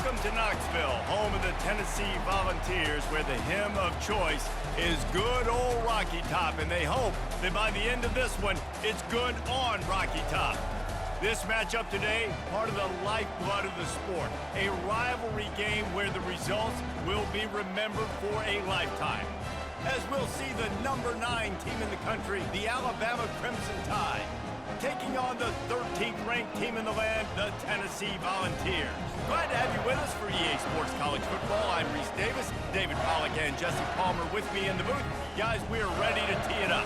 Welcome to Knoxville, home of the Tennessee Volunteers, where the hymn of choice is good old Rocky Top, and they hope that by the end of this one, it's good on Rocky Top. This matchup today, part of the lifeblood of the sport, a rivalry game where the results will be remembered for a lifetime. As we'll see the number 9 team in the country, the Alabama Crimson Tide, taking on the 13th ranked team in the land, the Tennessee Volunteers. Glad to have you with us for EA Sports College Football. I'm Reese Davis, David Pollack and Jesse Palmer with me in the booth. Guys, we are ready to tee it up.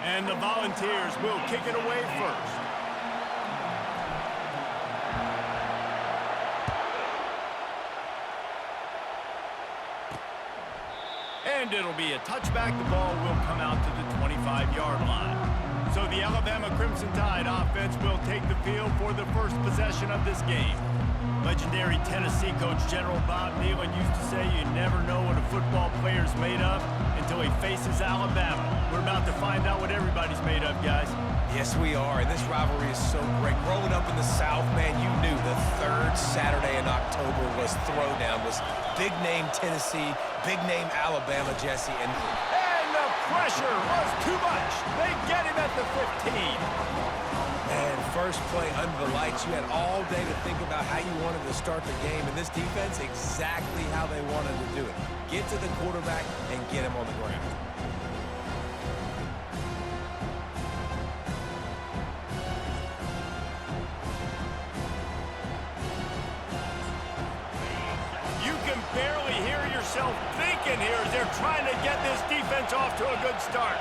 And the Volunteers will kick it away first. And it'll be a touchback. The ball will come out to the 25-yard line. So the Alabama Crimson Tide offense will take the field for the first possession of this game. Legendary Tennessee coach General Bob Neyland used to say you never know what a football player's made of until he faces Alabama. We're about to find out what everybody's made of, guys. Yes, we are, and this rivalry is so great. Growing up in the South, man, you knew the third Saturday in October was Throwdown, was big-name Tennessee, big-name Alabama, Jesse, and the pressure was too much. They get him at the 15. Man, first play under the lights. You had all day to think about how you wanted to start the game, and this defense, exactly how they wanted to do it. Get to the quarterback and get him on the ground. You can barely hear yourself thinking here as they're trying to get this defense off to a good start.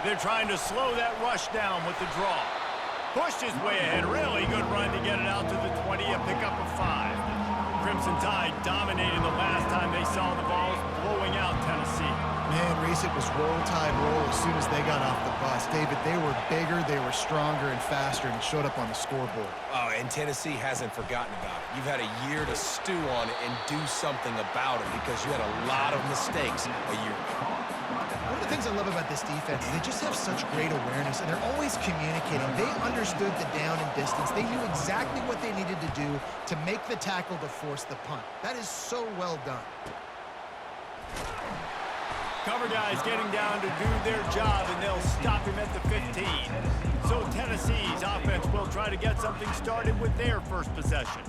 They're trying to slow that rush down with the draw. Pushed his way ahead. Really good run to get it out to the 20, a pickup of 5. Crimson Tide dominated the last time they saw the Vols, blowing out Tennessee. Man, Reese, it was roll tide roll as soon as they got off the bus. David, they were bigger, they were stronger and faster, and it showed up on the scoreboard. Oh, and Tennessee hasn't forgotten about it. You've had a year to stew on it and do something about it because you had a lot of mistakes a year ago. One of the things I love about this defense is they just have such great awareness, and they're always communicating. They understood the down and distance. They knew exactly what they needed to do to make the tackle to force the punt. That is so well done. Cover guys getting down to do their job, and they'll stop him at the 15. So Tennessee's offense will try to get something started with their first possession.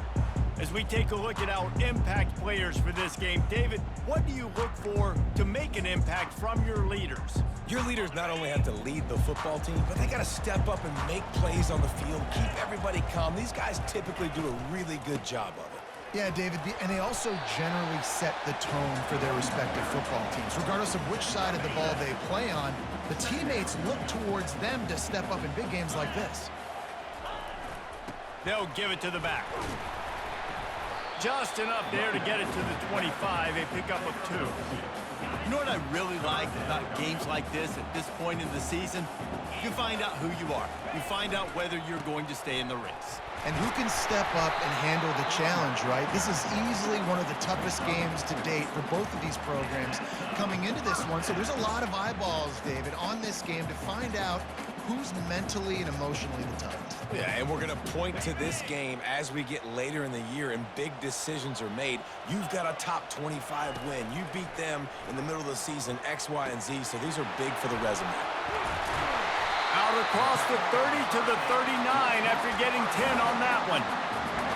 As we take a look at our impact players for this game, David, what do you look for to make an impact from your leaders? Your leaders not only have to lead the football team, but they got to step up and make plays on the field, keep everybody calm. These guys typically do a really good job of it. Yeah, David, and they also generally set the tone for their respective football teams. Regardless of which side of the ball they play on, the teammates look towards them to step up in big games like this. They'll give it to the back. Just enough there to get it to the 25, a pickup of 2. You know what I really like about games like this at this point in the season? You find out who you are. You find out whether you're going to stay in the race. And who can step up and handle the challenge, right? This is easily one of the toughest games to date for both of these programs coming into this one. So there's a lot of eyeballs, David, on this game to find out who's mentally and emotionally the toughest. Yeah, and we're going to point to this game as we get later in the year and big decisions are made. You've got a top 25 win. You beat them in the middle of the season, X, Y, and Z, so these are big for the resume. Out across the 30 to the 39 after getting 10 on that one.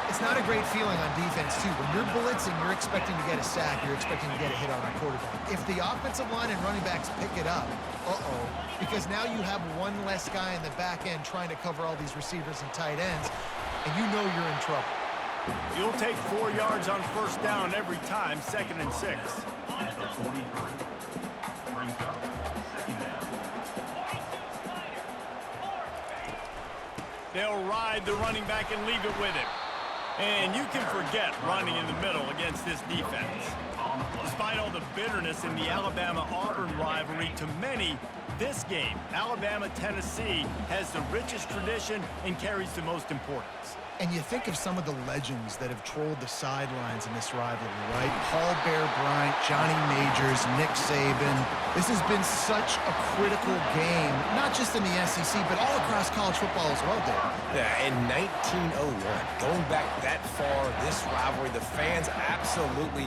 It's not a great feeling on defense, too. When you're blitzing, you're expecting to get a sack. You're expecting to get a hit on the quarterback. If the offensive line and running backs pick it up, because now you have one less guy in the back end trying to cover all these receivers and tight ends, and you know you're in trouble. You'll take 4 yards on first down every time, 2nd and 6. They'll ride the running back and leave it with him. And you can forget running in the middle against this defense. Despite all the bitterness in the Alabama-Auburn rivalry, to many, this game, Alabama-Tennessee, has the richest tradition and carries the most importance. And you think of some of the legends that have trolled the sidelines in this rivalry, right? Paul Bear Bryant, Johnny Majors, Nick Saban. This has been such a critical game, not just in the SEC, but all across college football as well, Dave. Yeah, in 1901, going back that far, this rivalry, the fans absolutely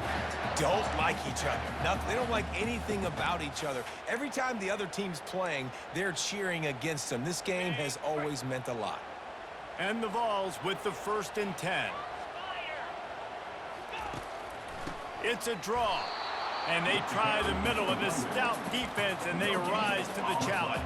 don't like each other. Nothing, they don't like anything about each other. Every time the other team's playing, they're cheering against them. This game has always meant a lot. And the Vols with the 1st and 10. It's a draw. And they try the middle of this stout defense, and they rise to the challenge.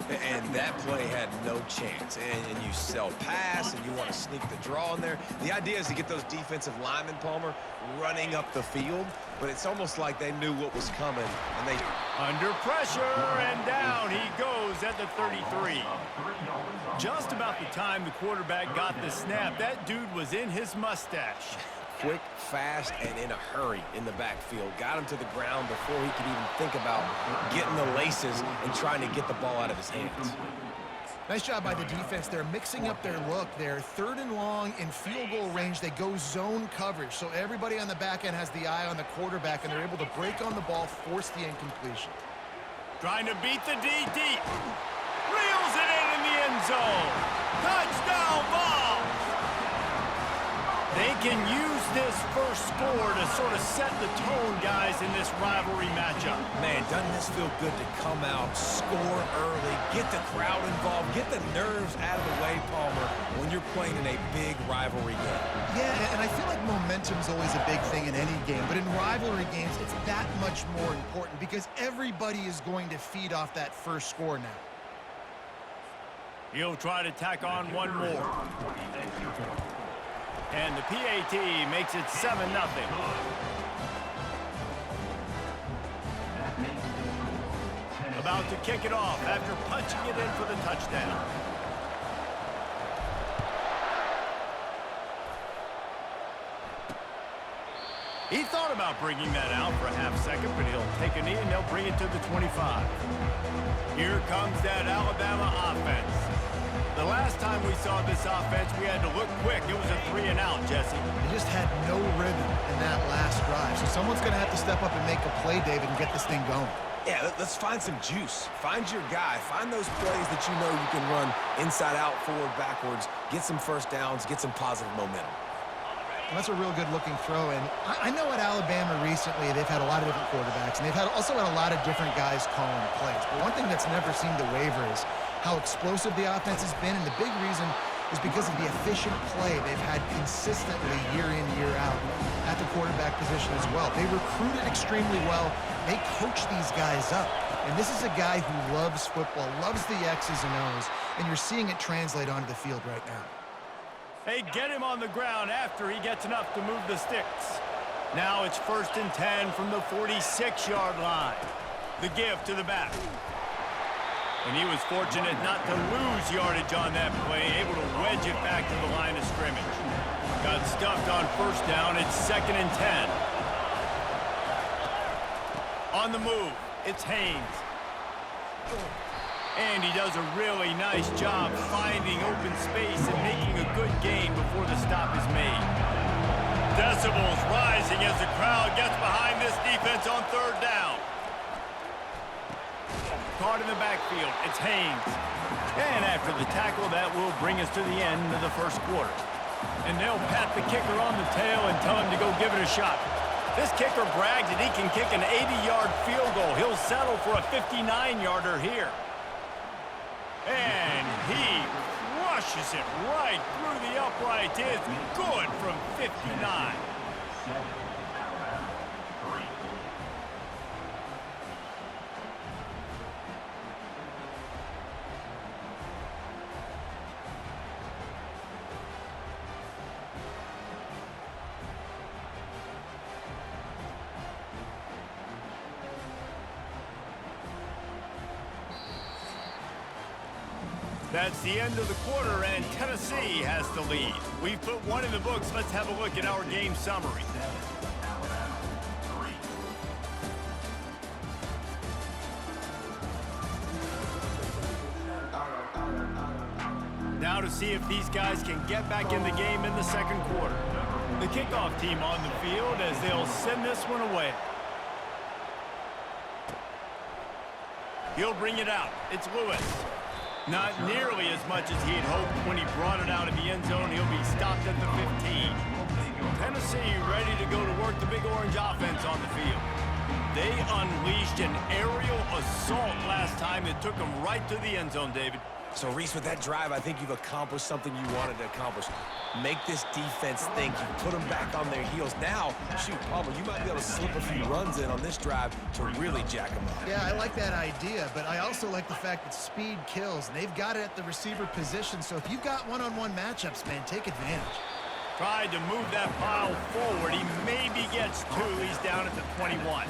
And that play had no chance. And you sell pass, and you want to sneak the draw in there. The idea is to get those defensive linemen, Palmer, running up the field. But it's almost like they knew what was coming, and they... Under pressure, and down he goes at the 33. Just about the time the quarterback got the snap, that dude was in his mustache. Quick, fast, and in a hurry in the backfield. Got him to the ground before he could even think about getting the laces and trying to get the ball out of his hands. Nice job by the defense. They're mixing up their look. They're 3rd and long in field goal range. They go zone coverage. So everybody on the back end has the eye on the quarterback, and they're able to break on the ball, force the incompletion. Trying to beat the D deep. Reels it in the end zone. Touchdown, Vols! They can use this first score to sort of set the tone, guys, in this rivalry matchup. Man, doesn't this feel good to come out, score early, get the crowd involved, get the nerves out of the way, Palmer, when you're playing in a big rivalry game? Yeah, and I feel like momentum's always a big thing in any game, but in rivalry games, it's that much more important because everybody is going to feed off that first score now. He'll try to tack on one more. And the PAT makes it 7-0. About to kick it off after punching it in for the touchdown. He thought about bringing that out for a half second, but he'll take a knee and they'll bring it to the 25. Here comes that Alabama offense. The last time we saw this offense, we had to look quick. It was a 3-and-out, Jesse. They just had no rhythm in that last drive. So someone's going to have to step up and make a play, David, and get this thing going. Yeah, let's find some juice. Find your guy. Find those plays that you know you can run inside out, forward, backwards, get some first downs, get some positive momentum. Well, that's a real good-looking throw. And I know at Alabama recently they've had a lot of different quarterbacks, and they've also had a lot of different guys calling plays. But one thing that's never seemed to waver is how explosive the offense has been, and the big reason is because of the efficient play they've had consistently year in, year out at the quarterback position as well. They recruited extremely well. They coach these guys up. And this is a guy who loves football, loves the X's and O's, and you're seeing it translate onto the field right now. They get him on the ground after he gets enough to move the sticks. Now it's 1st and 10 from the 46-yard line. The give to the back. And he was fortunate not to lose yardage on that play, able to wedge it back to the line of scrimmage. Got stuffed on 1st down. It's 2nd and 10. On the move, it's Haynes. And he does a really nice job finding open space and making a good gain before the stop is made. Decibels rising as the crowd gets behind this defense on 3rd down. Caught in the backfield, it's Haynes. And after the tackle, that will bring us to the end of the 1st quarter. And they'll pat the kicker on the tail and tell him to go give it a shot. This kicker brags that he can kick an 80-yard field goal. He'll settle for a 59-yarder here. And he crushes it right through the uprights. It's good from 59. That's the end of the quarter, and Tennessee has the lead. We've put one in the books. Let's have a look at our game summary. Now to see if these guys can get back in the game in the second quarter. The kickoff team on the field as they'll send this one away. He'll bring it out. It's Lewis. Not nearly as much as he had hoped when he brought it out of the end zone. He'll be stopped at the 15. Tennessee ready to go to work the Big Orange offense on the field. They unleashed an aerial assault last time that took them right to the end zone, David. So, Reese, with that drive, I think you've accomplished something you wanted to accomplish. Make this defense think. You put them back on their heels. Now, shoot, Palmer, you might be able to slip a few runs in on this drive to really jack them up. Yeah, I like that idea, but I also like the fact that speed kills, and they've got it at the receiver position. So if you've got one-on-one matchups, man, take advantage. Tried to move that pile forward. He maybe gets two. He's down at the 21.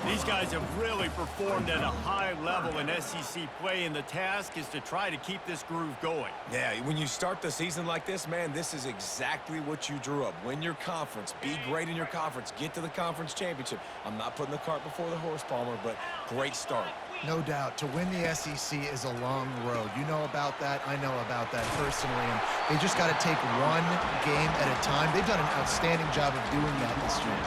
These guys have really performed at a high level in SEC play, and the task is to try to keep this groove going. Yeah, when you start the season like this, man, this is exactly what you drew up. Win your conference. Be great in your conference. Get to the conference championship. I'm not putting the cart before the horse, Palmer, but great start. No doubt. To win the SEC is a long road. You know about that. I know about that personally. And they just got to take one game at a time. They've done an outstanding job of doing that this year.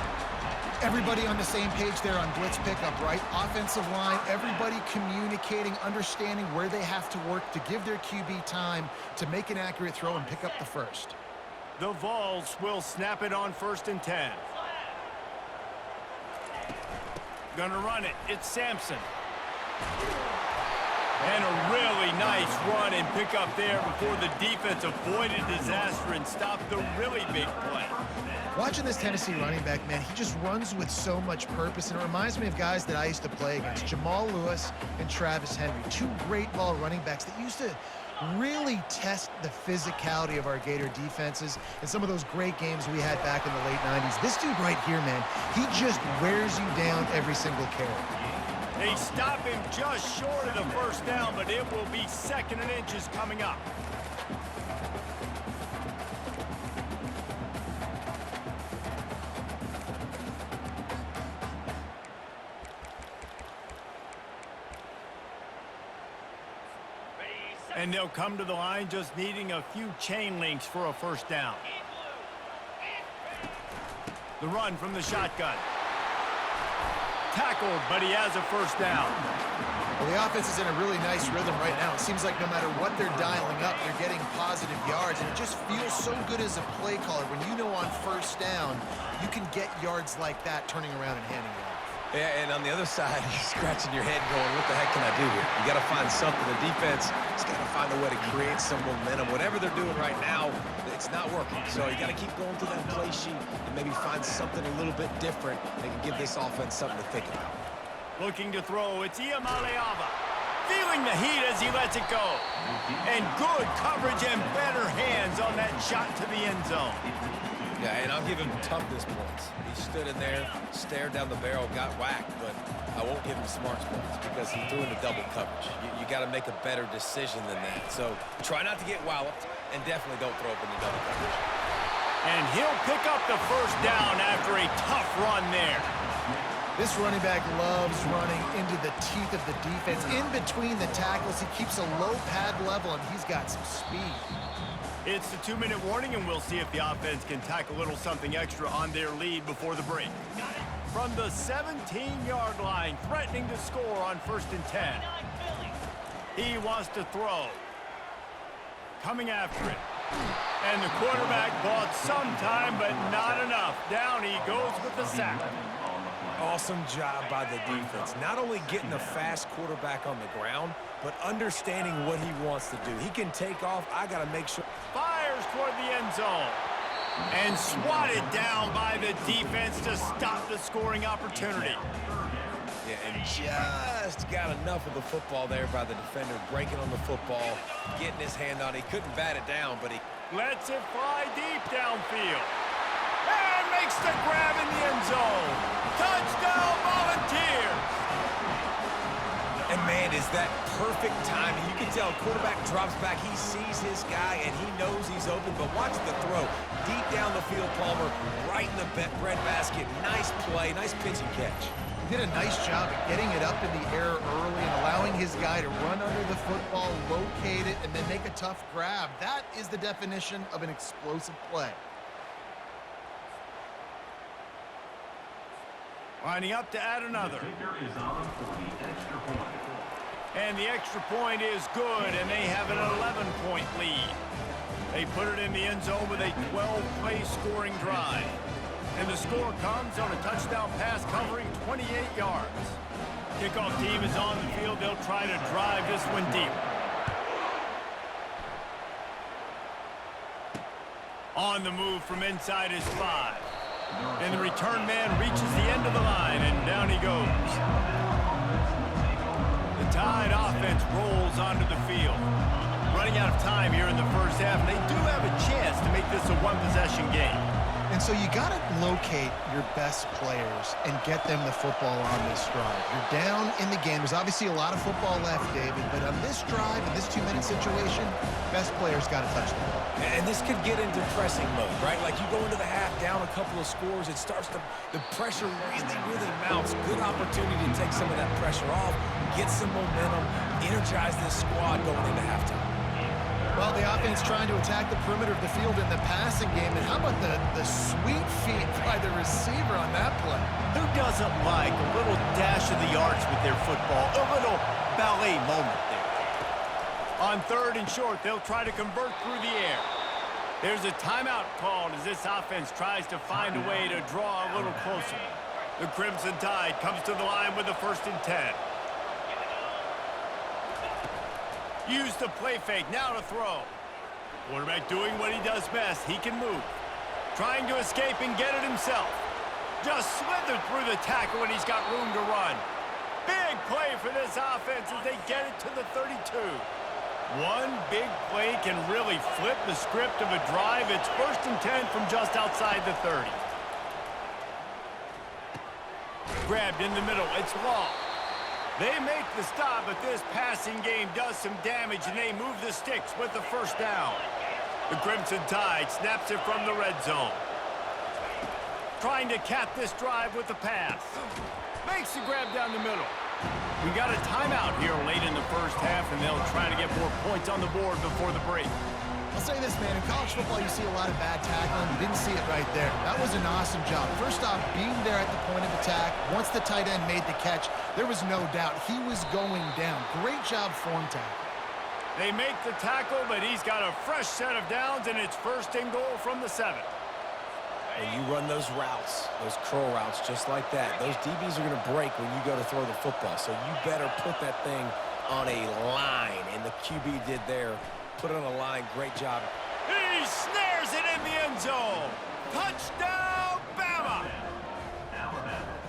Everybody on the same page there on blitz pickup, right? Offensive line, everybody communicating, understanding where they have to work to give their QB time to make an accurate throw and pick up the first. The Vols will snap it on 1st and 10. Gonna run it. It's Sampson. And a really nice run and pick up there before the defense avoided disaster and stopped the really big play. Watching this Tennessee running back, man, he just runs with so much purpose, and it reminds me of guys that I used to play against, Jamal Lewis and Travis Henry, two great ball running backs that used to really test the physicality of our Gator defenses in some of those great games we had back in the late 90s. This dude right here, man, he just wears you down every single carry. They stop him just short of the first down, but it will be 2nd and inches coming up. And they'll come to the line just needing a few chain links for a first down. The run from the shotgun. Tackled, but he has a first down. Well, the offense is in a really nice rhythm right now. It seems like no matter what they're dialing up, they're getting positive yards, and it just feels so good as a play caller when you know on first down you can get yards like that turning around and handing it off. Yeah, and on the other side, you're scratching your head going, what the heck can I do here? You got to find something. The defense has got to find a way to create some momentum. Whatever they're doing right now, it's not working. So you got to keep going through that play sheet and maybe find something a little bit different that can give this offense something to think about. Looking to throw, it's Iamaleava. Feeling the heat as he lets it go. And good coverage and better hands on that shot to the end zone. Yeah, and I'll give him toughness points. He stood in there, stared down the barrel, got whacked, but I won't give him smarts points because he threw into double coverage. You got to make a better decision than that. So try not to get walloped, and definitely don't throw up into double coverage. And he'll pick up the first down after a tough run there. This running back loves running into the teeth of the defense. In between the tackles, he keeps a low pad level, and he's got some speed. It's the 2-minute warning, and we'll see if the offense can tack a little something extra on their lead before the break. From the 17-yard line, threatening to score on 1st and 10. He wants to throw. Coming after it. And the quarterback bought some time, but not enough. Down he goes with the sack. Awesome job by the defense. Not only getting a fast quarterback on the ground, but understanding what he wants to do. He can take off. I got to make sure. Fires toward the end zone. And swatted down by the defense to stop the scoring opportunity. Yeah, and just got enough of the football there by the defender, breaking on the football, getting his hand on it. He couldn't bat it down, but he lets it fly deep downfield. And makes the grab in the end zone. Touchdown, Volunteers! And, man, is that perfect timing. You can tell quarterback drops back. He sees his guy, and he knows he's open. But watch the throw. Deep down the field, Palmer, right in the bread basket. Nice play, nice pitch and catch. He did a nice job of getting it up in the air early and allowing his guy to run under the football, locate it, it and then make a tough grab. That is the definition of an explosive play. Lining up to add another. And the extra point is good, and they have an 11-point lead. They put it in the end zone with a 12-play scoring drive. And the score comes on a touchdown pass covering 28 yards. Kickoff team is on the field. They'll try to drive this one deep. On the move from inside his 5. And the return man reaches the end of the line, and down he goes. The Tide offense rolls onto the field. Running out of time here in the first half, and they do have a chance to make this a one-possession game. And so you got to locate your best players and get them the football on this drive. You're down in the game. There's obviously a lot of football left, David, but on this drive, in this 2-minute situation, best players got to touch the ball. And this could get into pressing mode, right? Like you go into the half down a couple of scores, it starts to, the pressure really mounts. Good opportunity to take some of that pressure off, get some momentum, energize this squad going into halftime. Well, the offense trying to attack the perimeter of the field in the passing game. And how about the sweet feet by the receiver on that play? Who doesn't like a little dash of the yards with their football? A little ballet moment there. On 3rd and short, they'll try to convert through the air. There's a timeout called as this offense tries to find a way to draw a little closer. The Crimson Tide comes to the line with a 1st and 10. Use the play fake, now to throw. Quarterback doing what he does best. He can move. Trying to escape and get it himself. Just slithered through the tackle and he's got room to run. Big play for this offense as they get it to the 32. One big play can really flip the script of a drive. It's 1st and 10 from just outside the 30. Grabbed in the middle. It's long. They make the stop, but this passing game does some damage, and they move the sticks with the 1st down. The Crimson Tide snaps it from the red zone. Trying to cap this drive with the pass. Makes the grab down the middle. We got a timeout here late in the first half, and they'll try to get more points on the board before the break. I'll say this, man. In college football, you see a lot of bad tackling. You didn't see it right there. That was an awesome job. First off, being there at the point of attack. Once the tight end made the catch, there was no doubt he was going down. Great job form tackle. They make the tackle, but he's got a fresh set of downs, and it's 1st and goal from the 7. And you run those routes, those curl routes, just like that. Those DBs are going to break when you go to throw the football. So you better put that thing on a line, and the QB did there. Put it on a line. Great job. He snares it in the end zone. Touchdown, Bama!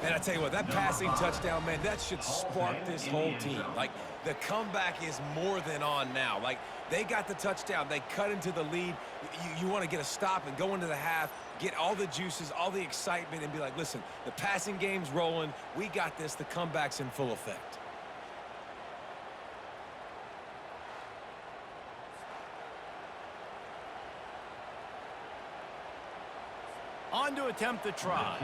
And I tell you what, that passing touchdown, man, that should spark this whole team. Like, the comeback is more than on now. Like, they got the touchdown. They cut into the lead. You want to get a stop and go into the half, get all the juices, all the excitement, and be like, listen, the passing game's rolling. We got this. The comeback's in full effect. On to attempt the try.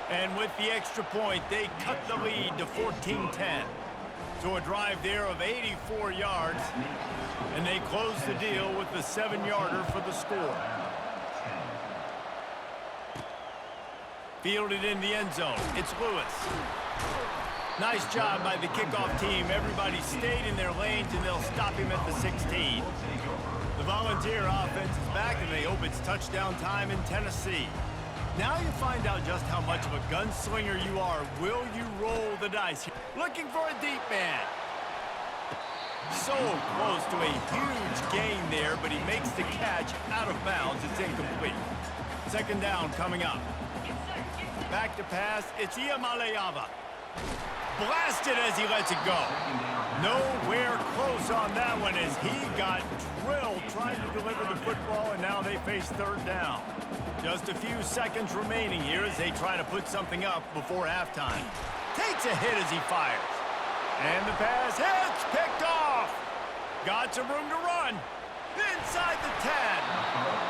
And with the extra point, they cut the lead to 14-10. So a drive there of 84 yards, and they close the deal with the 7-yarder for the score. Fielded in the end zone. It's Lewis. Nice job by the kickoff team. Everybody stayed in their lanes, and they'll stop him at the 16. The Volunteer offense is back, and they hope it's touchdown time in Tennessee. Now you find out just how much of a gunslinger you are. Will you roll the dice? Looking for a deep man. So close to a huge gain there, but he makes the catch out of bounds. It's incomplete. 2nd down coming up. Back to pass. It's Iamaleava. Blasted as he lets it go. Nowhere close on that one as he got drilled trying to deliver the football, and now they face 3rd down. Just a few seconds remaining here as they try to put something up before halftime. Takes a hit as he fires. And the pass hits, picked off. Got some room to run. Inside the 10.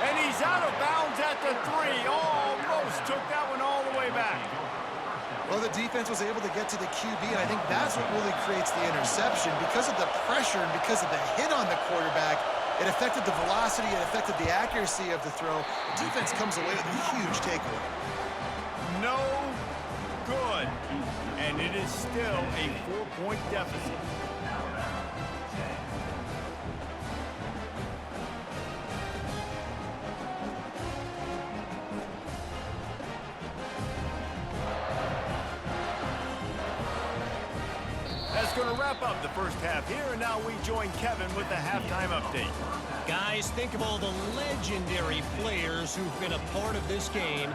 And he's out of bounds at the 3. Almost took that one all the way back. Well, the defense was able to get to the QB, and I think that's what really creates the interception. Because of the pressure and because of the hit on the quarterback, it affected the velocity, it affected the accuracy of the throw. The defense comes away with a huge takeaway. No good. And it is still a 4-point deficit. That's going to wrap up the first half here, and now we join Kevin with the halftime update. Guys, think of all the legendary players who've been a part of this game,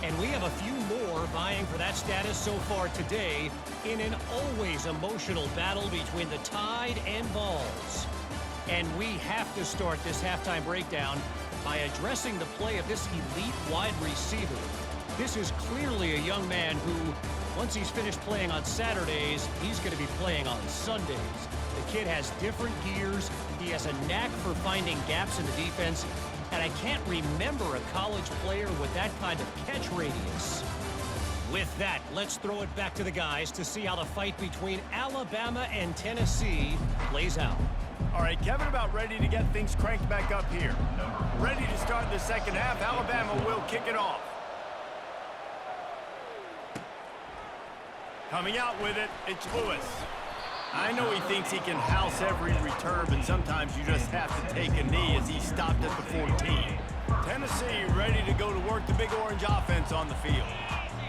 and we have a few more vying for that status so far today in an always emotional battle between the Tide and Vols. And we have to start this halftime breakdown by addressing the play of this elite wide receiver. This is clearly a young man who, once he's finished playing on Saturdays, he's going to be playing on Sundays. The kid has different gears. He has a knack for finding gaps in the defense. And I can't remember a college player with that kind of catch radius. With that, let's throw it back to the guys to see how the fight between Alabama and Tennessee plays out. All right, Kevin, about ready to get things cranked back up here. Ready to start the second half. Alabama will kick it off. Coming out with it, it's Lewis. I know he thinks he can house every return, but sometimes you just have to take a knee as he stopped at the 14. Tennessee ready to go to work the Big Orange offense on the field.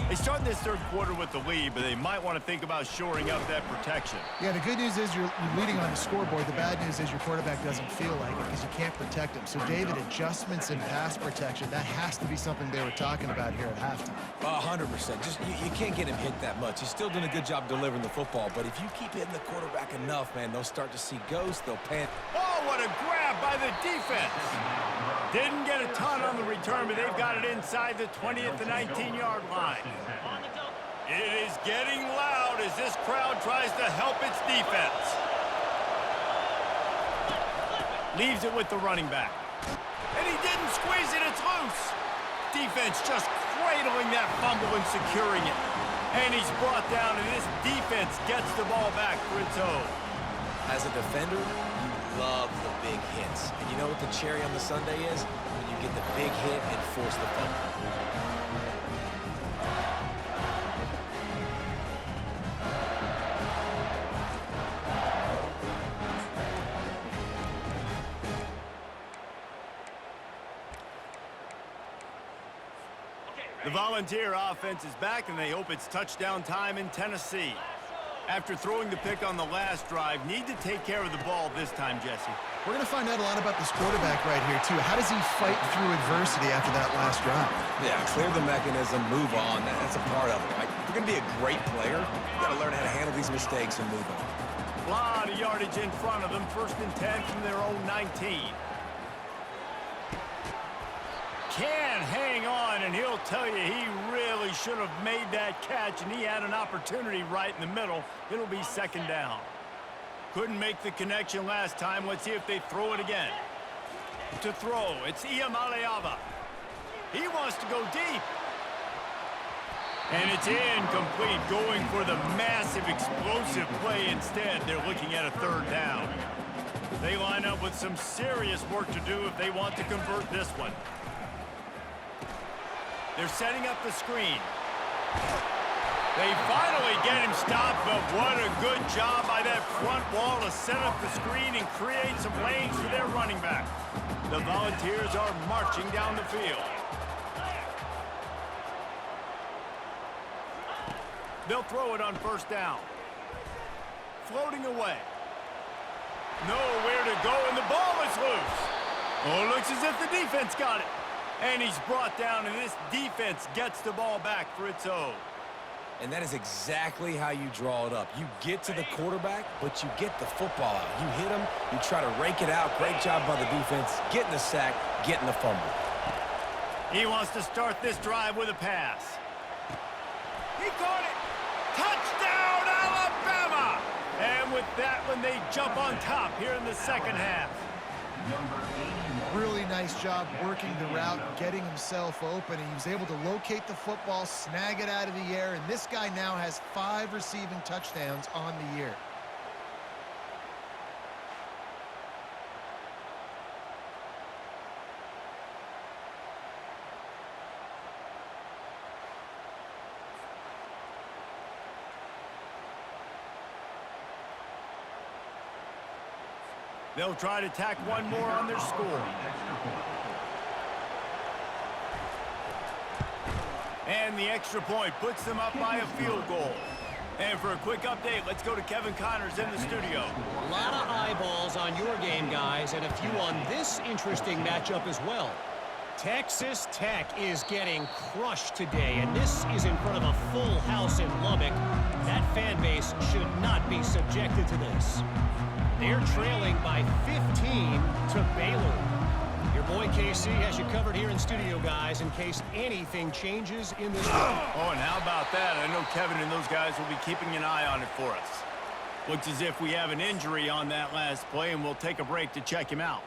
They start this third quarter with the lead, but they might want to think about shoring up that protection. Yeah, the good news is you're leading on the scoreboard. The bad news is your quarterback doesn't feel like it because you can't protect him. So, David, adjustments in pass protection, that has to be something they were talking about here at halftime. 100%. Just you can't get him hit that much. He's still doing a good job delivering the football, but if you keep hitting the quarterback enough, man, they'll start to see ghosts. They'll pan. Oh, what a grab by the defense. Didn't get a ton on the return, but they've got it inside the 20 at the 19-yard line. It is getting loud as this crowd tries to help its defense. Leaves it with the running back. And he didn't squeeze it, it's loose. Defense just cradling that fumble and securing it. And he's brought down, and this defense gets the ball back for its own. As a defender, you love the big hits. And you know what the cherry on the sundae is? When you get the big hit and force the fumble. The Volunteer offense is back, and they hope it's touchdown time in Tennessee. After throwing the pick on the last drive, need to take care of the ball this time, Jesse. We're going to find out a lot about this quarterback right here, too. How does he fight through adversity after that last drive? Yeah, clear the mechanism, move on. That's a part of it, right? If you're going to be a great player, you got to learn how to handle these mistakes and move on. A lot of yardage in front of them. 1st and 10 from their own 19. Can hang on, and he'll tell you he really should have made that catch, and he had an opportunity right in the middle. It'll be 2nd down. Couldn't make the connection last time. Let's see if they throw it again. To throw, it's Iamaleava. He wants to go deep. And it's incomplete, going for the massive explosive play instead. They're looking at a 3rd down. They line up with some serious work to do if they want to convert this one. They're setting up the screen. They finally get him stopped, but what a good job by that front wall to set up the screen and create some lanes for their running back. The Volunteers are marching down the field. They'll throw it on 1st down. Floating away. Nowhere to go, and the ball is loose. Oh, it looks as if the defense got it. And he's brought down, and this defense gets the ball back for its own. And that is exactly how you draw it up. You get to the quarterback, but you get the football out. You hit him, you try to rake it out. Great job by the defense, getting the sack, getting the fumble. He wants to start this drive with a pass. He caught it. Touchdown, Alabama! And with that one, they jump on top here in the second half. Really nice job working the route, getting himself open, and he was able to locate the football, snag it out of the air, and this guy now has 5 receiving touchdowns on the year. They'll try to tack one more on their score. And the extra point puts them up by a field goal. And for a quick update, let's go to Kevin Connors in the studio. A lot of eyeballs on your game, guys, and a few on this interesting matchup as well. Texas Tech is getting crushed today, and this is in front of a full house in Lubbock. That fan base should not be subjected to this. They're trailing by 15 to Baylor. Your boy KC has you covered here in studio, guys, in case anything changes in this game. Oh, and how about that? I know Kevin and those guys will be keeping an eye on it for us. Looks as if we have an injury on that last play, and we'll take a break to check him out.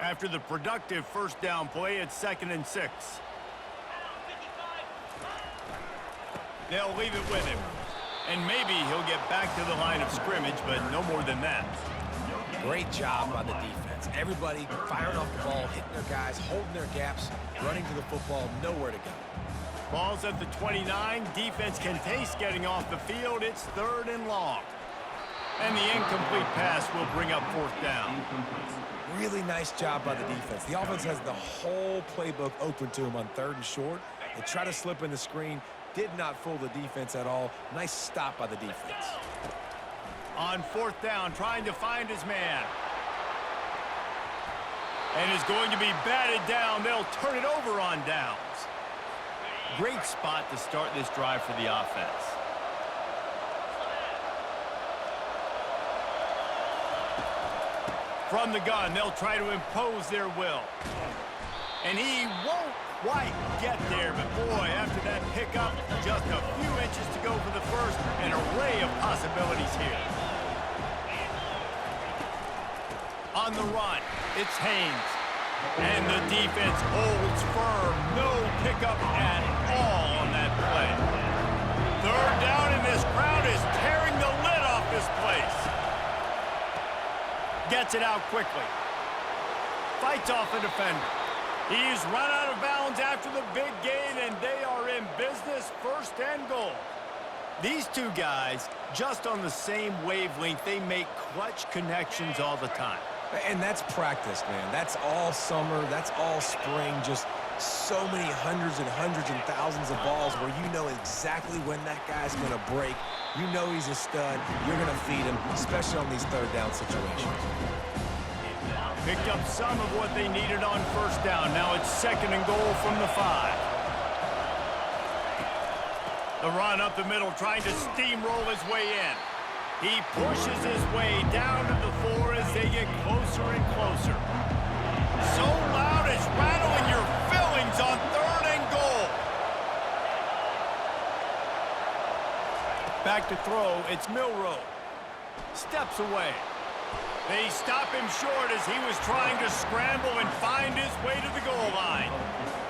After the productive first down play, it's 2nd and 6. They'll leave it with him. And maybe he'll get back to the line of scrimmage, but no more than that. Great job by the defense. Everybody firing off the ball, hitting their guys, holding their gaps, running to the football, nowhere to go. Ball's at the 29. Defense can taste getting off the field. It's 3rd and long. And the incomplete pass will bring up 4th down. Really nice job by the defense. The offense has the whole playbook open to them on 3rd and short. They try to slip in the screen. Did not fool the defense at all. Nice stop by the defense. On 4th down, trying to find his man. And is going to be batted down. They'll turn it over on downs. Great spot to start this drive for the offense. From the gun, they'll try to impose their will. And he won't quite get there, but boy, after that pickup, just a few inches to go for the first, an array of possibilities here. On the run, it's Haynes. And the defense holds firm. No pickup at all on that play. 3rd down, and this crowd is tearing the lid off this place. Gets it out quickly. Fights off a defender. He's run out of bounds after the big gain, and they are in business, 1st and goal. These two guys, just on the same wavelength, they make clutch connections all the time. And that's practice, man. That's all summer. That's all spring. Just so many hundreds and thousands of balls where you know exactly when that guy's going to break. You know he's a stud. You're going to feed him, especially on these 3rd down situations. Picked up some of what they needed on 1st down. Now it's 2nd and goal from the 5. The run up the middle, trying to steamroll his way in. He pushes his way down to the 4 as they get closer and closer. So loud it's rattling your fillings on 3rd and goal. Back to throw, it's Milroe. Steps away. They stop him short as he was trying to scramble and find his way to the goal line.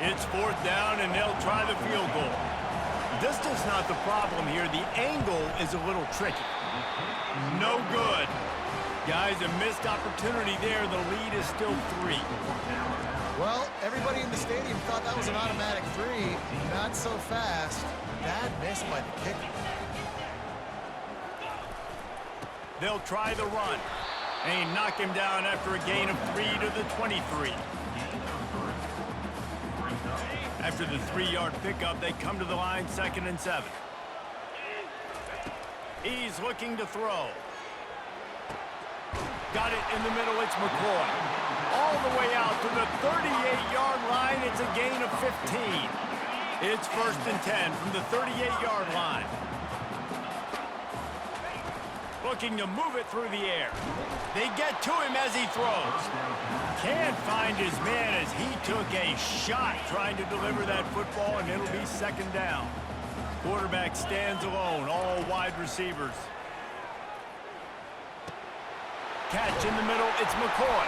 It's 4th down, and they'll try the field goal. Distance not the problem here. The angle is a little tricky. No good. Guys, a missed opportunity there. The lead is still 3. Well, everybody in the stadium thought that was an automatic 3. Not so fast. Bad miss by the kicker. They'll try the run. And he knocked him down after a gain of 3 to the 23. After the 3-yard pickup, they come to the line, 2nd and 7. He's looking to throw. Got it in the middle, it's McCoy. All the way out to the 38-yard line, it's a gain of 15. It's 1st and 10 from the 38-yard line. Looking to move it through the air. They get to him as he throws. Can't find his man as he took a shot trying to deliver that football, and it'll be 2nd down. Quarterback stands alone, all wide receivers. Catch in the middle, it's McCoy.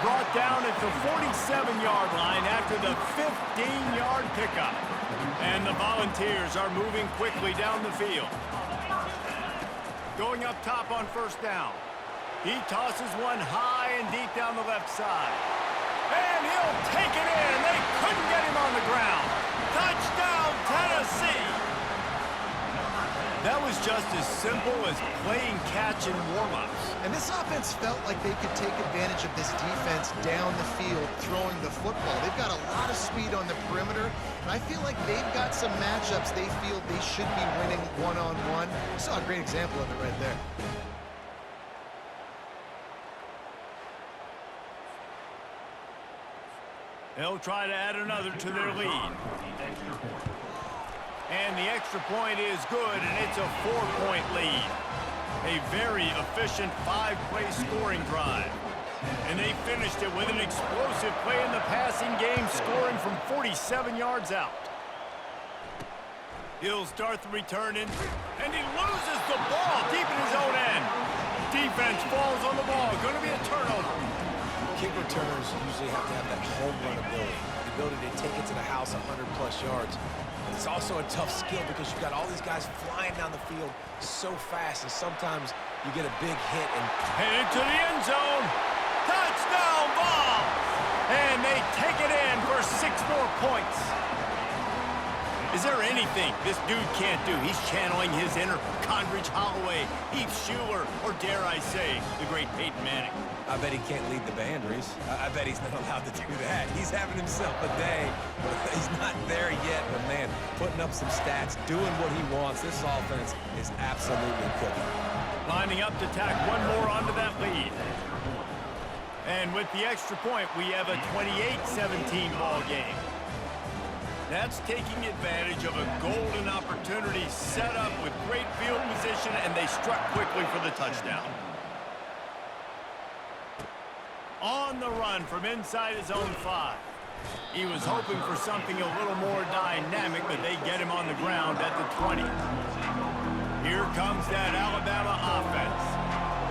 Brought down at the 47-yard line after the 15-yard pickup. And the Volunteers are moving quickly down the field. Going up top on first down. He tosses one high and deep down the left side. And he'll take it in. They couldn't get him on the ground. Touchdown, Tennessee! That was just as simple as playing catch in warm-ups. And this offense felt like they could take advantage of this defense down the field throwing the football. They've got a lot of speed on the perimeter, and I feel like they've got some matchups they feel they should be winning one-on-one. We saw a great example of it right there. They'll try to add another to their lead. And the extra point is good, and it's a 4-point lead. A very efficient 5-play scoring drive. And they finished it with an explosive play in the passing game, scoring from 47 yards out. He'll start the return in, and he loses the ball deep in his own end. Defense falls on the ball. Going to be a turnover. Kick returners usually have to have that home run ability, the ability to take it to the house 100-plus yards. And it's also a tough skill because you've got all these guys flying down the field so fast, and sometimes you get a big hit. And headed to the end zone. Touchdown ball! And they take it in for 6 more points. Is there anything this dude can't do? He's channeling his inner Condridge Holloway, Heath Schuler, or dare I say, the great Peyton Manning. I bet he can't lead the band, Reese. I bet he's not allowed to do that. He's having himself a day. He's not there yet, but man, putting up some stats, doing what he wants. This offense is absolutely cooking. Lining up to tack one more onto that lead. And with the extra point, we have a 28-17 ball game. That's taking advantage of a golden opportunity set up with great field position, and they struck quickly for the touchdown. On the run from inside his own 5. He was hoping for something a little more dynamic, but they get him on the ground at the 20. Here comes that Alabama offense.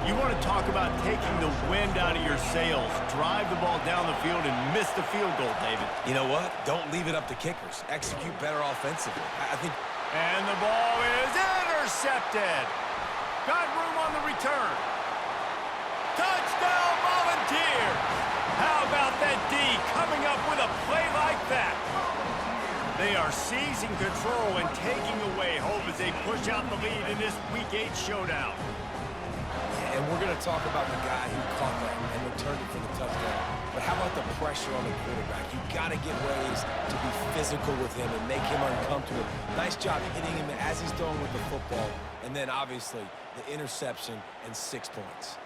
You want to talk about taking the wind out of your sails. Drive the ball down the field and miss the field goal, David. You know what? Don't leave it up to kickers. Execute better offensively. I think. And the ball is intercepted. Got room on the return. Touchdown, Volunteers! How about that D coming up with a play like that? They are seizing control and taking away hope as they push out the lead in this Week 8 showdown. And we're going to talk about the guy who caught that and returned it for the touchdown. But how about the pressure on the quarterback? You got to get ways to be physical with him and make him uncomfortable. Nice job hitting him as he's throwing with the football. And then, obviously, the interception and 6 points.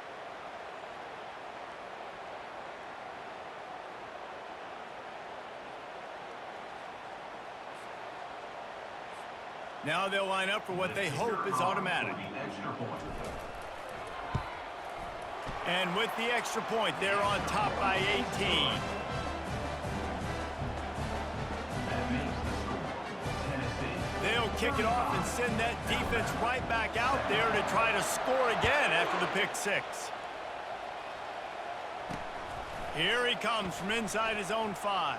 Now they'll line up for what they hope is automatic. And with the extra point, they're on top by 18. They'll kick it off and send that defense right back out there to try to score again after the pick 6. Here he comes from inside his own 5.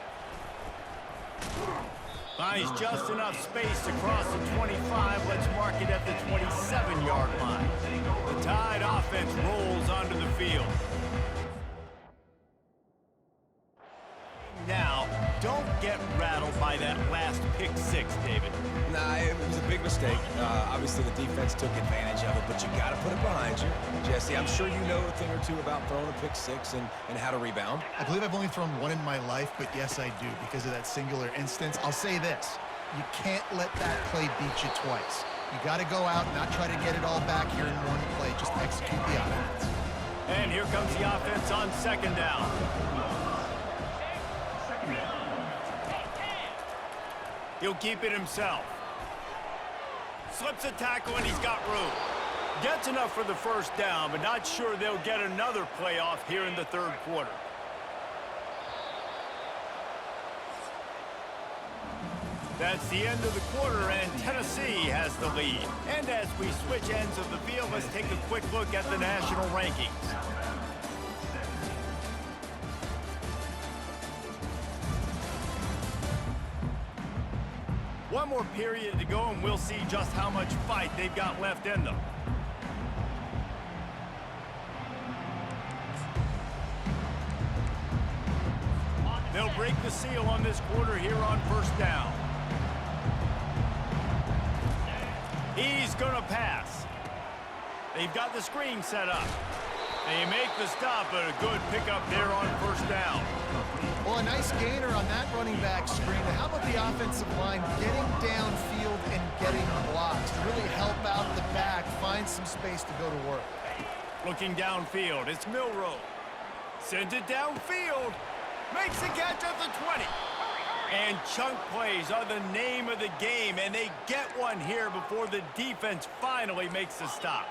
Finds just enough space to cross the 25. Let's mark it at the 27-yard line. The Tide offense rolls onto the field. Now, don't get rattled by that last pick 6, David. Nah, it was a big mistake. Obviously, the defense took advantage of it, but you got to put it behind you. Jesse, I'm sure you know a thing or two about throwing a pick 6 and how to rebound. I believe I've only thrown one in my life, but yes, I do because of that singular instance. I'll say this. You can't let that play beat you twice. You got to go out and not try to get it all back here in one play. Just execute the offense. And here comes the offense on second down. He'll keep it himself. Slips a tackle and he's got room. Gets enough for the first down, but not sure they'll get another play off here in the third quarter. That's the end of the quarter, and Tennessee has the lead. And as we switch ends of the field, let's take a quick look at the national rankings. One more period to go, and we'll see just how much fight they've got left in them. They'll break the seal on this quarter here on first down. He's going to pass. They've got the screen set up. They make the stop, but a good pickup there on first down. Well, a nice gainer on that running back screen. How about the offensive line getting downfield and getting blocks to really help out the back, find some space to go to work? Looking downfield, it's Milroe. Sends it downfield. Makes the catch at the 20. And chunk plays are the name of the game, and they get one here before the defense finally makes the stop.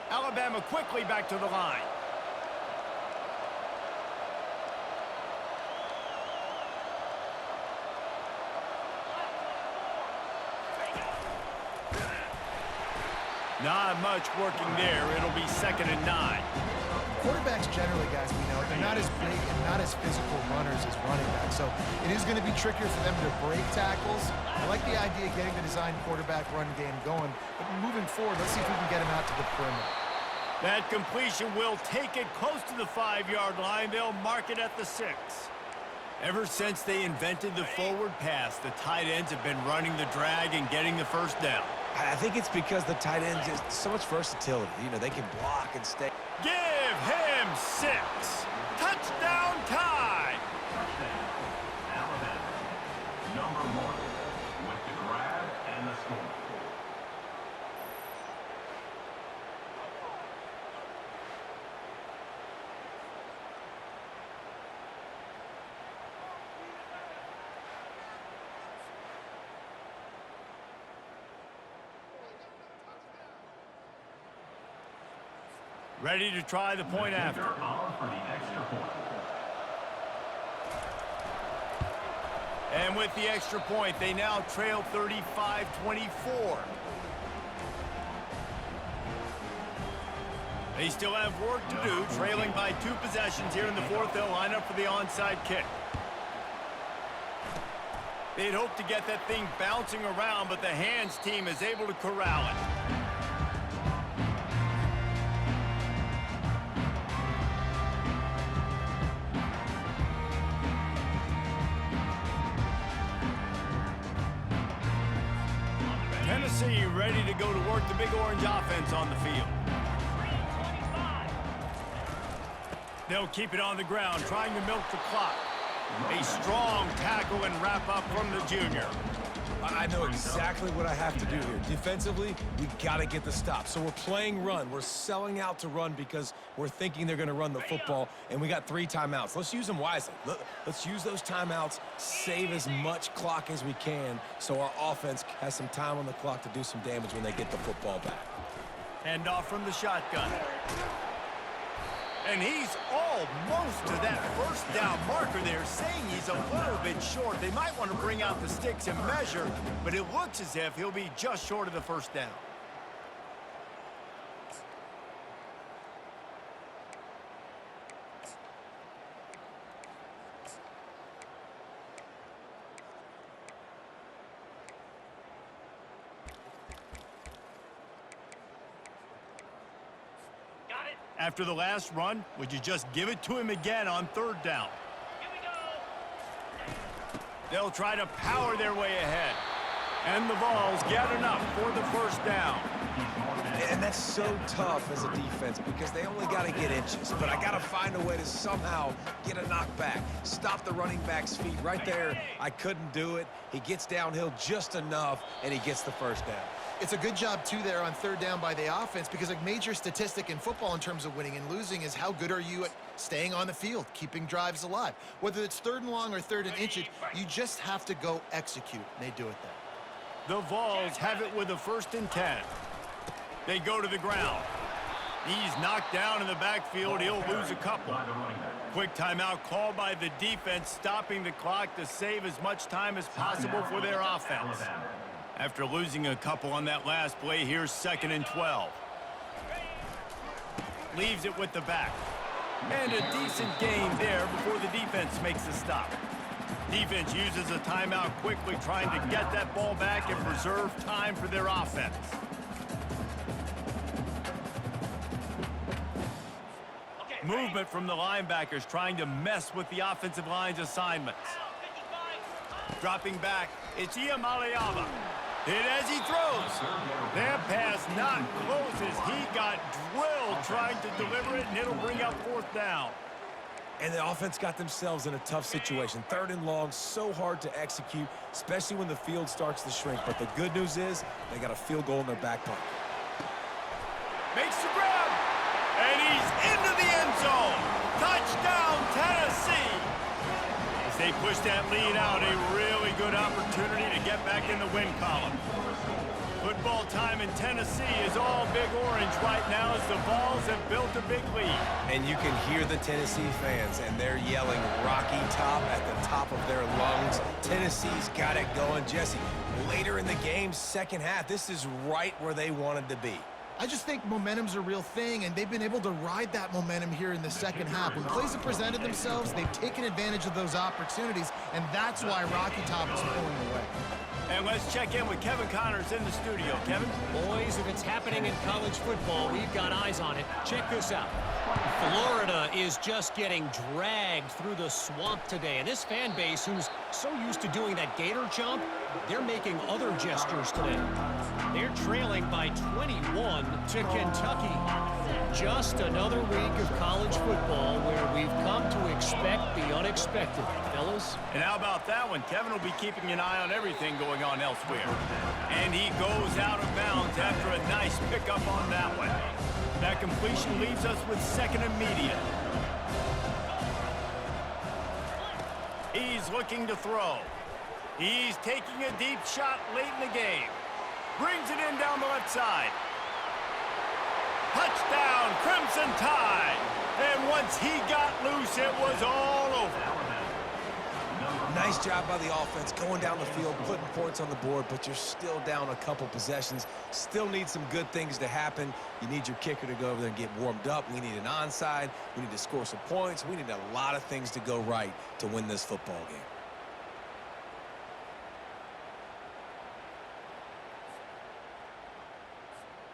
Alabama quickly back to the line. Not much working there. It'll be 2nd and 9. Quarterbacks generally, guys, we know, they're not as big and not as physical runners as running backs. So it is going to be trickier for them to break tackles. I like the idea of getting the design quarterback run game going. But moving forward, let's see if we can get him out to the perimeter. That completion will take it close to the 5-yard line. They'll mark it at the 6. Ever since they invented the forward pass, the tight ends have been running the drag and getting the first down. I think it's because the tight ends just so much versatility. You know, they can block and stay. Give him 6. Touchdown tie. Alabama, number 1, with the grab and the score. Ready to try the point after. On for the extra point. And with the extra point, they now trail 35-24. They still have work to do, trailing by 2 possessions here in the 4th. They'll line up for the onside kick. They'd hope to get that thing bouncing around, but the hands team is able to corral it. Tennessee ready to go to work the Big Orange offense on the field. They'll keep it on the ground, trying to milk the clock. A strong tackle and wrap up from the junior. I know exactly what I have to do here. Defensively, we got to get the stop. So we're playing run. We're selling out to run because we're thinking they're going to run the football, and we got 3 timeouts. Let's use them wisely. Let's use those timeouts, save as much clock as we can so our offense has some time on the clock to do some damage when they get the football back. Hand off from the shotgun. And he's almost to that first down marker there, saying he's a little bit short. They might want to bring out the sticks and measure, but it looks as if he'll be just short of the first down. After the last run, would you just give it to him again on 3rd down? Here we go. They'll try to power their way ahead. And the Vols get enough for the first down. And that's so tough as a defense because they only got to get inches. But I got to find a way to somehow get a knockback. Stop the running back's feet right there. I couldn't do it. He gets downhill just enough, and he gets the first down. It's a good job, too, there on 3rd down by the offense because a major statistic in football in terms of winning and losing is how good are you at staying on the field, keeping drives alive. Whether it's 3rd and long or 3rd and inches, you just have to go execute, and they do it there. The Vols have it with a 1st and 10. They go to the ground. He's knocked down in the backfield. He'll lose a couple. Quick timeout called by the defense, stopping the clock to save as much time as possible for their offense. After losing a couple on that last play, here's 2nd and 12. Leaves it with the back. And a decent gain there before the defense makes the stop. Defense uses a timeout quickly, trying to get that ball back and preserve time for their offense. Movement from the linebackers trying to mess with the offensive line's assignments. Dropping back, it's Iamaleava. Hit as he throws. That pass not close as he got drilled trying to deliver it, and it'll bring up 4th down. And the offense got themselves in a tough situation. 3rd and long, so hard to execute, especially when the field starts to shrink. But the good news is they got a field goal in their back pocket. Makes the grab. And he's into the end zone. Touchdown, Tennessee. As they push that lead out, a really good opportunity to get back in the win column. Football time in Tennessee is all big orange right now as the Vols have built a big lead. And you can hear the Tennessee fans, and they're yelling Rocky Top at the top of their lungs. Tennessee's got it going. Jesse, later in the game, 2nd half, this is right where they wanted to be. I just think momentum's a real thing, and they've been able to ride that momentum here in the 2nd half. When plays have presented themselves, they've taken advantage of those opportunities, and that's why Rocky Top is pulling away. And let's check in with Kevin Connors in the studio. Kevin? Boys, if it's happening in college football, we've got eyes on it. Check this out. Florida is just getting dragged through the swamp today. And this fan base, who's so used to doing that gator jump, they're making other gestures today. They're trailing by 21 to Kentucky. Just another week of college football where we've come to expect the unexpected, fellas. And how about that one? Kevin will be keeping an eye on everything going on elsewhere. And he goes out of bounds after a nice pickup on that one. That completion leaves us with 2nd and medium. He's looking to throw. He's taking a deep shot late in the game. Brings it in down the left side. Touchdown, Crimson Tide. And once he got loose, it was all over. Nice job by the offense going down the field, putting points on the board, but you're still down a couple possessions. Still need some good things to happen. You need your kicker to go over there and get warmed up. We need an onside. We need to score some points. We need a lot of things to go right to win this football game.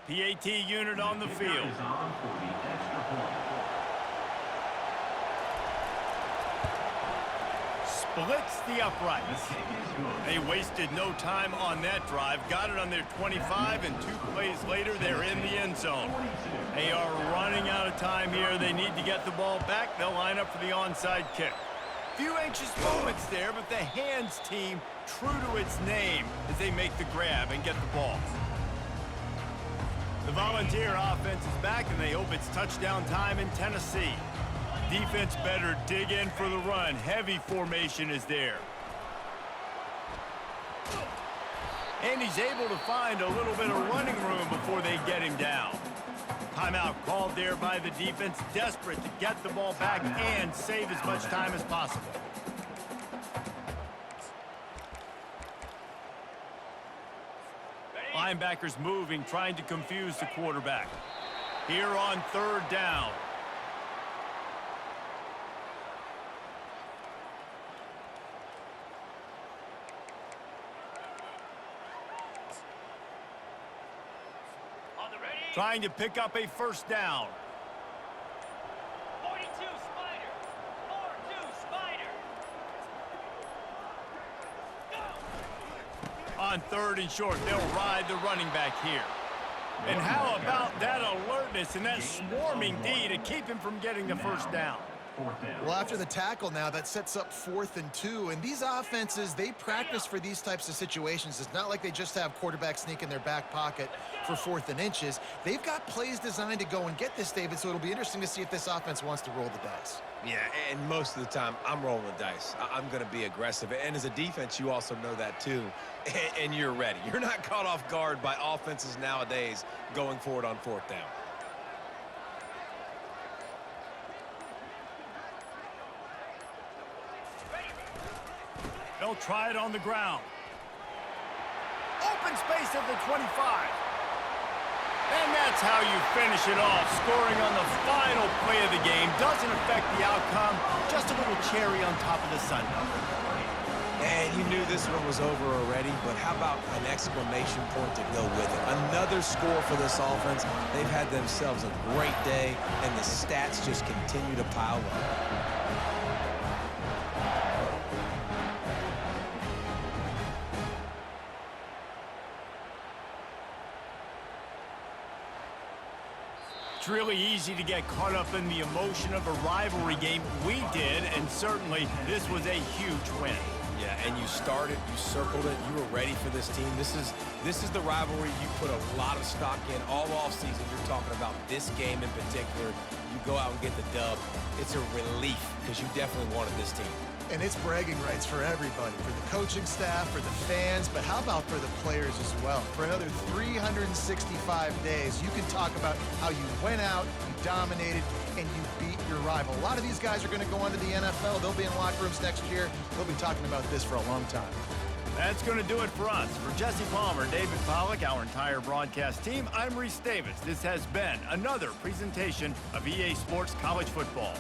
PAT unit on the field. Splits the uprights. They wasted no time on that drive. Got it on their 25, and 2 plays later, they're in the end zone. They are running out of time here. They need to get the ball back. They'll line up for the onside kick. Few anxious moments there, but the hands team true to its name as they make the grab and get the ball. The Volunteer offense is back, and they hope it's touchdown time in Tennessee. Defense better dig in for the run. Heavy formation is there. And he's able to find a little bit of running room before they get him down. Timeout called there by the defense, desperate to get the ball back and save as much time as possible. Linebackers moving, trying to confuse the quarterback. Here on 3rd down. Trying to pick up a 1st down. 42 Spider. 4-2 Spider. Go. On 3rd and short, they'll ride the running back here. And how about that alertness and that swarming D to keep him from getting the 1st down? Well, after the tackle now, that sets up 4th and 2. And these offenses, they practice for these types of situations. It's not like they just have quarterbacks sneak in their back pocket for 4th and inches. They've got plays designed to go and get this, David, so it'll be interesting to see if this offense wants to roll the dice. Yeah, and most of the time, I'm rolling the dice. I'm going to be aggressive. And as a defense, you also know that too. And you're ready. You're not caught off guard by offenses nowadays going forward on 4th down. They'll try it on the ground. Open space at the 25. And that's how you finish it off. Scoring on the final play of the game doesn't affect the outcome. Just a little cherry on top of the sundae. And you knew this one was over already, but how about an exclamation point to go with it? Another score for this offense. They've had themselves a great day, and the stats just continue to pile up. It's really easy to get caught up in the emotion of a rivalry game. We did, and certainly this was a huge win. Yeah, and you started, you circled it, you were ready for this team. This is the rivalry you put a lot of stock in all offseason. You're talking about this game in particular. You go out and get the dub. It's a relief because you definitely wanted this team. And it's bragging rights for everybody, for the coaching staff, for the fans, but how about for the players as well? For another 365 days, you can talk about how you went out, you dominated, and you beat your rival. A lot of these guys are going to go on to the NFL. They'll be in locker rooms next year. They'll be talking about this for a long time. That's going to do it for us. For Jesse Palmer, David Pollack, our entire broadcast team, I'm Reese Davis. This has been another presentation of EA Sports College Football.